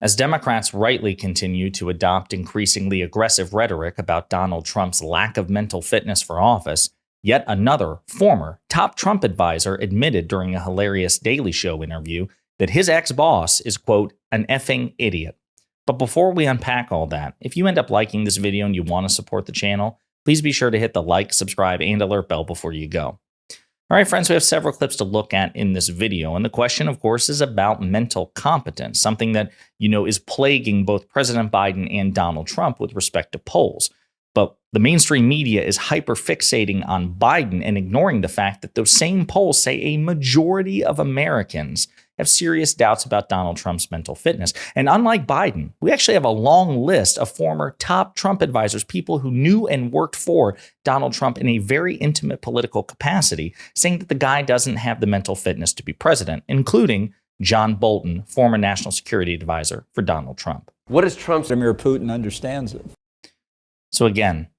As Democrats rightly continue to adopt increasingly aggressive rhetoric about Donald Trump's lack of mental fitness for office, yet another former top Trump advisor admitted during a hilarious Daily Show interview that his ex-boss is, quote, an effing idiot. But before we unpack all that, if you end up liking this video and you want to support the channel, please be sure to hit the like, subscribe, and alert bell before you go. All right, friends, we have several clips to look at in this video. And the question, of course, is about mental competence, something that, is plaguing both President Biden and Donald Trump with respect to polls. But the mainstream media is hyper-fixating on Biden and ignoring the fact that those same polls say a majority of Americans have serious doubts about Donald Trump's mental fitness. And unlike Biden, we actually have a long list of former top Trump advisors, people who knew and worked for Donald Trump in a very intimate political capacity, saying that the guy doesn't have the mental fitness to be president, including John Bolton, former national security advisor for Donald Trump. What is Trump's? Vladimir Putin understands it. So again,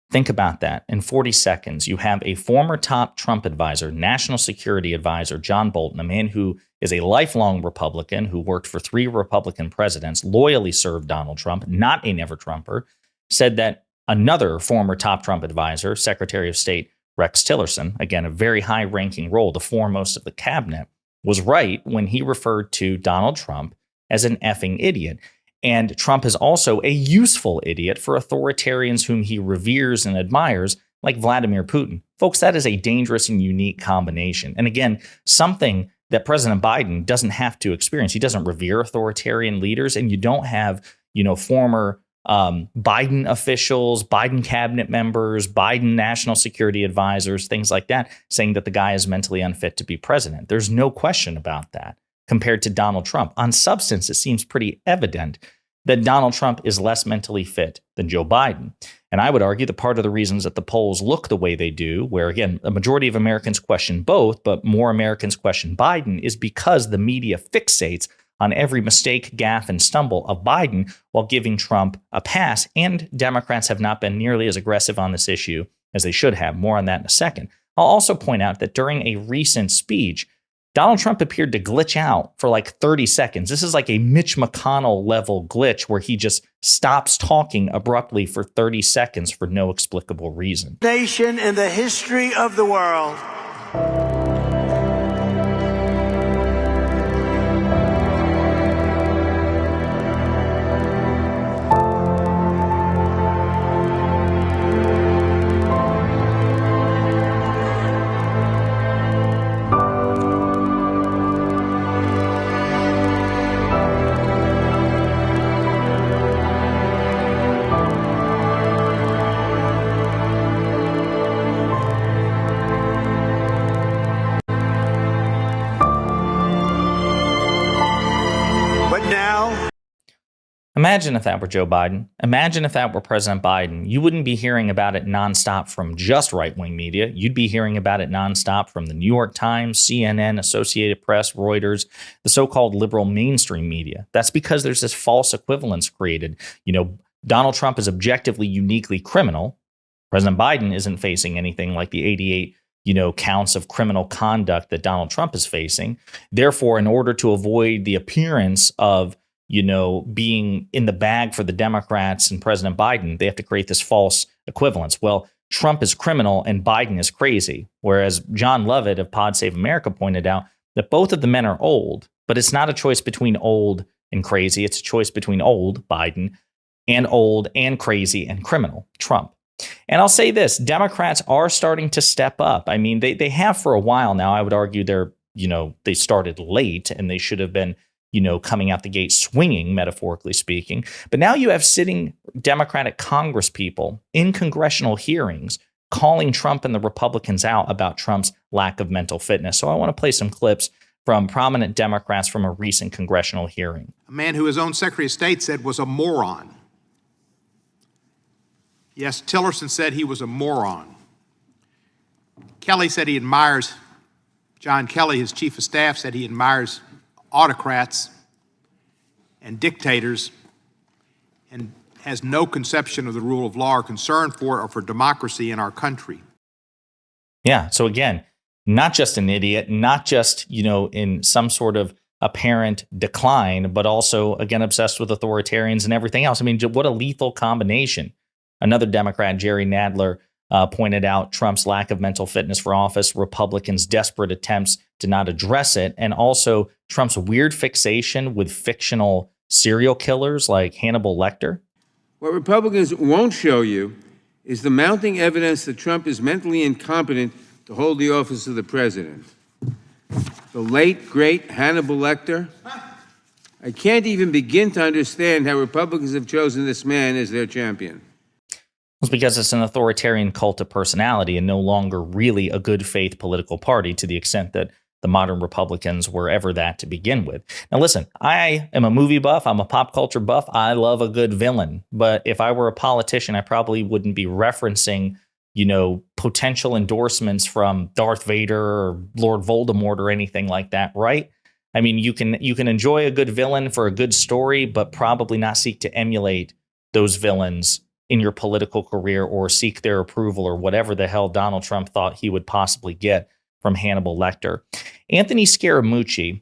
think about that. In 40 seconds, you have a former top Trump advisor, national security advisor, John Bolton, a man who is a lifelong Republican who worked for 3 Republican presidents, loyally served Donald Trump, not a never-Trumper, said that another former top Trump advisor, Secretary of State Rex Tillerson, again, a very high-ranking role, the foremost of the cabinet, was right when he referred to Donald Trump as an effing idiot. And Trump is also a useful idiot for authoritarians whom he reveres and admires, like Vladimir Putin. Folks, that is a dangerous and unique combination. And again, something that President Biden doesn't have to experience. He doesn't revere authoritarian leaders, and you don't have, former Biden officials, Biden cabinet members, Biden national security advisors, things like that, saying that the guy is mentally unfit to be president. There's no question about that. Compared to Donald Trump. On substance, it seems pretty evident that Donald Trump is less mentally fit than Joe Biden. And I would argue that part of the reasons that the polls look the way they do, where, again, a majority of Americans question both, but more Americans question Biden, is because the media fixates on every mistake, gaffe, and stumble of Biden while giving Trump a pass. And Democrats have not been nearly as aggressive on this issue as they should have. More on that in a second. I'll also point out that during a recent speech, Donald Trump appeared to glitch out for like 30 seconds. This is like a Mitch McConnell level glitch where he just stops talking abruptly for 30 seconds for no explicable reason. Nation in the history of the world. Imagine if that were Joe Biden. Imagine if that were President Biden. You wouldn't be hearing about it nonstop from just right-wing media. You'd be hearing about it nonstop from the New York Times, CNN, Associated Press, Reuters, the so-called liberal mainstream media. That's because there's this false equivalence created. Donald Trump is objectively uniquely criminal. President Biden isn't facing anything like the 88 counts of criminal conduct that Donald Trump is facing. Therefore, in order to avoid the appearance of being in the bag for the Democrats and President Biden, they have to create this false equivalence. Well, Trump is criminal and Biden is crazy. Whereas John Lovett of Pod Save America pointed out that both of the men are old, but it's not a choice between old and crazy. It's a choice between old, Biden, and old and crazy and criminal, Trump. And I'll say this, Democrats are starting to step up. I mean, they have for a while now. I would argue they started late and they should have been coming out the gate swinging, metaphorically speaking. But now you have sitting Democratic Congress people in congressional hearings calling Trump and the Republicans out about Trump's lack of mental fitness. So I want to play some clips from prominent Democrats from a recent congressional hearing. A man who his own Secretary of State said was a moron. Yes, Tillerson said he was a moron. Kelly said he admires, John Kelly, his chief of staff, said he admires autocrats and dictators and has no conception of the rule of law or concern for it or for democracy in our country. Yeah. So again, not just an idiot, not just, in some sort of apparent decline, but also, again, obsessed with authoritarians and everything else. I mean, what a lethal combination. Another Democrat, Jerry Nadler, pointed out Trump's lack of mental fitness for office, Republicans' desperate attempts to not address it, and also Trump's weird fixation with fictional serial killers like Hannibal Lecter. What Republicans won't show you is the mounting evidence that Trump is mentally incompetent to hold the office of the president. The late, great Hannibal Lecter. I can't even begin to understand how Republicans have chosen this man as their champion. It's because it's an authoritarian cult of personality and no longer really a good faith political party to the extent that the modern Republicans were ever that to begin with. Now, listen, I am a movie buff. I'm a pop culture buff. I love a good villain. But if I were a politician, I probably wouldn't be referencing, potential endorsements from Darth Vader or Lord Voldemort or anything like that, right? I mean, you can enjoy a good villain for a good story, but probably not seek to emulate those villains in your political career or seek their approval or whatever the hell Donald Trump thought he would possibly get from Hannibal Lecter. Anthony Scaramucci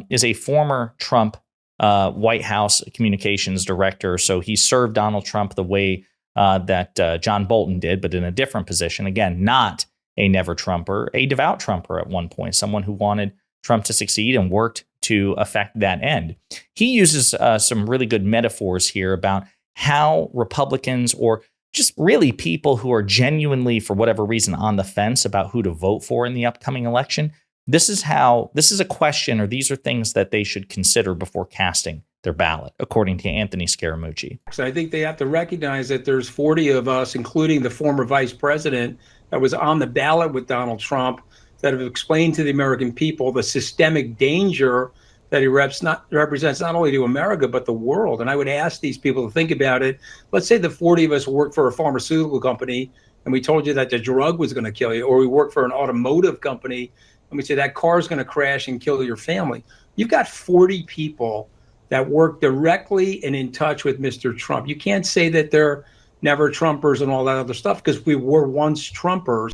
is a former Trump White House communications director. So he served Donald Trump the way that John Bolton did, but in a different position. Again, not a never Trumper, a devout Trumper at one point, someone who wanted Trump to succeed and worked to affect that end. He uses some really good metaphors here about how Republicans, or just really people who are genuinely, for whatever reason, on the fence about who to vote for in the upcoming election, this is a question, or these are things that they should consider before casting their ballot, according to Anthony Scaramucci. So I think they have to recognize that there's 40 of us, including the former vice president that was on the ballot with Donald Trump, that have explained to the American people the systemic danger that he represents not only to America, but the world. And I would ask these people to think about it. Let's say the 40 of us work for a pharmaceutical company and we told you that the drug was going to kill you, or we work for an automotive company and we say that car is going to crash and kill your family. You've got 40 people that work directly and in touch with Mr. Trump. You can't say that they're never Trumpers and all that other stuff, because we were once Trumpers.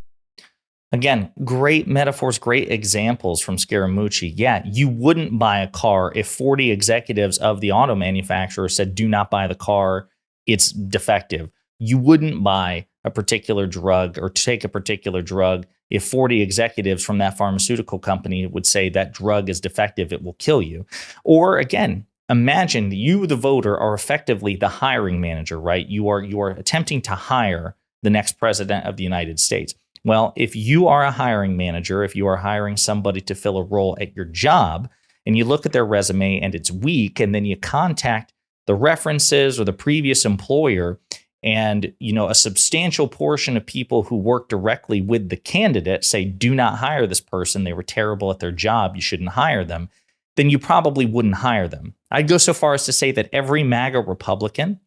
Again, great metaphors, great examples from Scaramucci. Yeah, you wouldn't buy a car if 40 executives of the auto manufacturer said, do not buy the car, it's defective. You wouldn't buy a particular drug or take a particular drug if 40 executives from that pharmaceutical company would say that drug is defective, it will kill you. Or again, imagine you, the voter, are effectively the hiring manager, right? You are attempting to hire the next president of the United States. Well, if you are a hiring manager, if you are hiring somebody to fill a role at your job, and you look at their resume and it's weak, and then you contact the references or the previous employer, and a substantial portion of people who work directly with the candidate say, do not hire this person, they were terrible at their job, you shouldn't hire them, then you probably wouldn't hire them. I'd go so far as to say that every MAGA Republican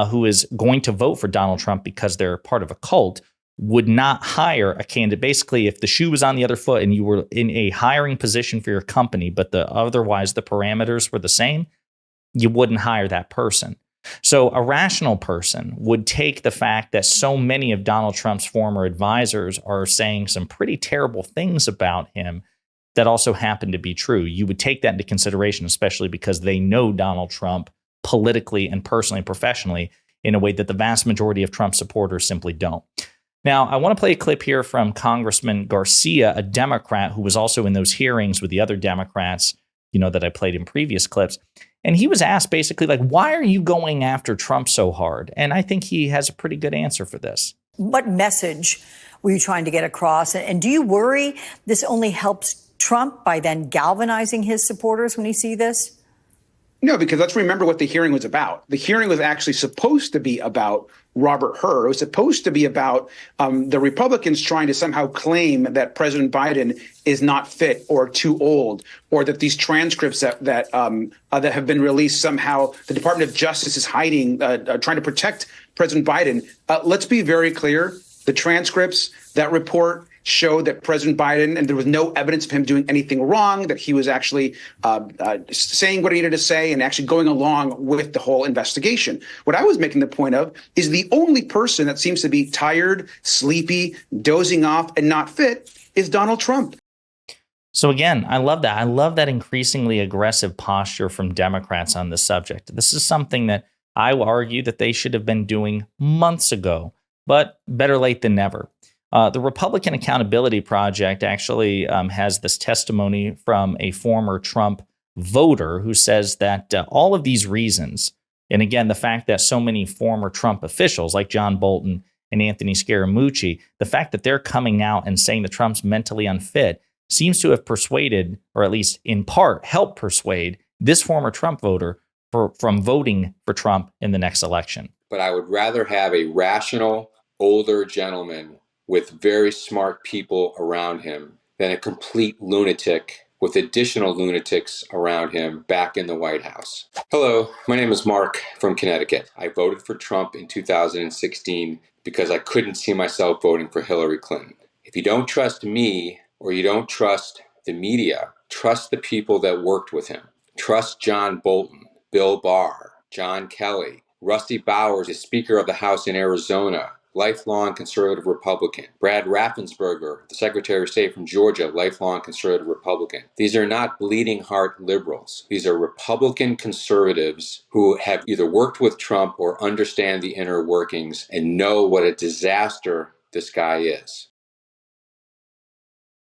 who is going to vote for Donald Trump because they're part of a cult would not hire a candidate. Basically, if the shoe was on the other foot and you were in a hiring position for your company, but otherwise the parameters were the same, you wouldn't hire that person. So a rational person would take the fact that so many of Donald Trump's former advisors are saying some pretty terrible things about him that also happen to be true. You would take that into consideration, especially because they know Donald Trump politically and personally and professionally in a way that the vast majority of Trump supporters simply don't. Now, I want to play a clip here from Congressman Garcia, a Democrat who was also in those hearings with the other Democrats, that I played in previous clips. And he was asked basically, why are you going after Trump so hard? And I think he has a pretty good answer for this. What message were you trying to get across? And do you worry this only helps Trump by then galvanizing his supporters when you see this? No, because let's remember what the hearing was about. The hearing was actually supposed to be about Robert Hur. It was supposed to be about the Republicans trying to somehow claim that President Biden is not fit or too old, or that these transcripts that have been released somehow the Department of Justice is hiding, trying to protect President Biden. Let's be very clear. The transcripts, that report, showed that President Biden, and there was no evidence of him doing anything wrong, that he was actually saying what he needed to say and actually going along with the whole investigation. What I was making the point of is the only person that seems to be tired, sleepy, dozing off, and not fit is Donald Trump. So again, I love that. I love that increasingly aggressive posture from Democrats on this subject. This is something that I will argue that they should have been doing months ago, but better late than never. The Republican Accountability Project actually has this testimony from a former Trump voter who says that all of these reasons, and again, the fact that so many former Trump officials like John Bolton and Anthony Scaramucci, the fact that they're coming out and saying that Trump's mentally unfit seems to have persuaded, or at least in part helped persuade, this former Trump voter from voting for Trump in the next election. But I would rather have a rational, older gentleman with very smart people around him than a complete lunatic with additional lunatics around him back in the White House. Hello, my name is Mark from Connecticut. I voted for Trump in 2016 because I couldn't see myself voting for Hillary Clinton. If you don't trust me or you don't trust the media, trust the people that worked with him. Trust John Bolton, Bill Barr, John Kelly, Rusty Bowers is Speaker of the House in Arizona, lifelong conservative Republican. Brad Raffensperger, the Secretary of State from Georgia, lifelong conservative Republican. These are not bleeding heart liberals. These are Republican conservatives who have either worked with Trump or understand the inner workings and know what a disaster this guy is.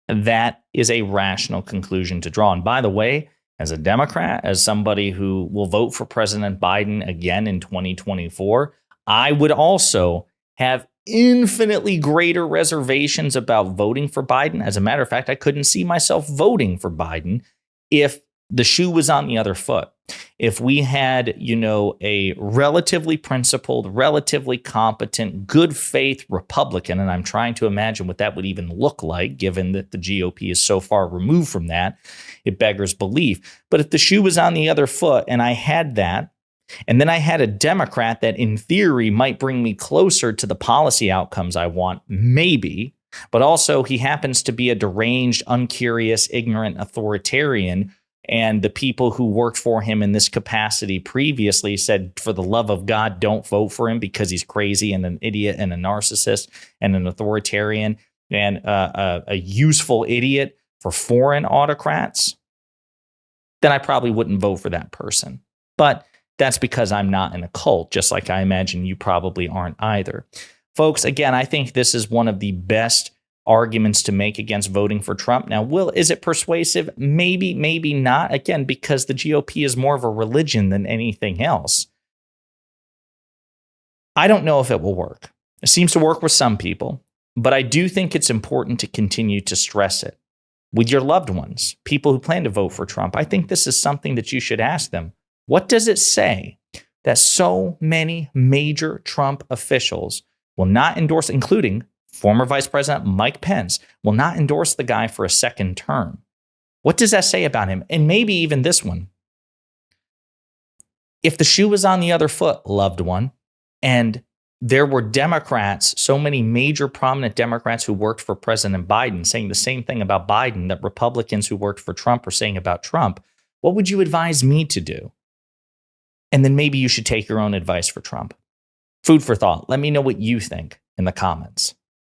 That is a rational conclusion to draw. And by the way, as a Democrat, as somebody who will vote for President Biden again in 2024, I would also have infinitely greater reservations about voting for Biden. As a matter of fact, I couldn't see myself voting for Biden if the shoe was on the other foot. If we had, a relatively principled, relatively competent, good faith Republican, and I'm trying to imagine what that would even look like, given that the GOP is so far removed from that, it beggars belief. But if the shoe was on the other foot and I had that, and then I had a Democrat that in theory might bring me closer to the policy outcomes I want, maybe, but also he happens to be a deranged, uncurious, ignorant authoritarian. And the people who worked for him in this capacity previously said, for the love of God, don't vote for him because he's crazy and an idiot and a narcissist and an authoritarian and a useful idiot for foreign autocrats. Then I probably wouldn't vote for that person. But that's because I'm not in a cult, just like I imagine you probably aren't either. Folks, again, I think this is one of the best arguments to make against voting for Trump. Now, is it persuasive? Maybe, maybe not. Again, because the GOP is more of a religion than anything else. I don't know if it will work. It seems to work with some people, but I do think it's important to continue to stress it with your loved ones, people who plan to vote for Trump. I think this is something that you should ask them. What does it say that so many major Trump officials will not endorse, including former Vice President Mike Pence, will not endorse the guy for a second term? What does that say about him? And maybe even this one. If the shoe was on the other foot, loved one, and there were Democrats, so many major prominent Democrats who worked for President Biden saying the same thing about Biden that Republicans who worked for Trump are saying about Trump, what would you advise me to do? And then maybe you should take your own advice for Trump. Food for thought. Let me know what you think in the comments.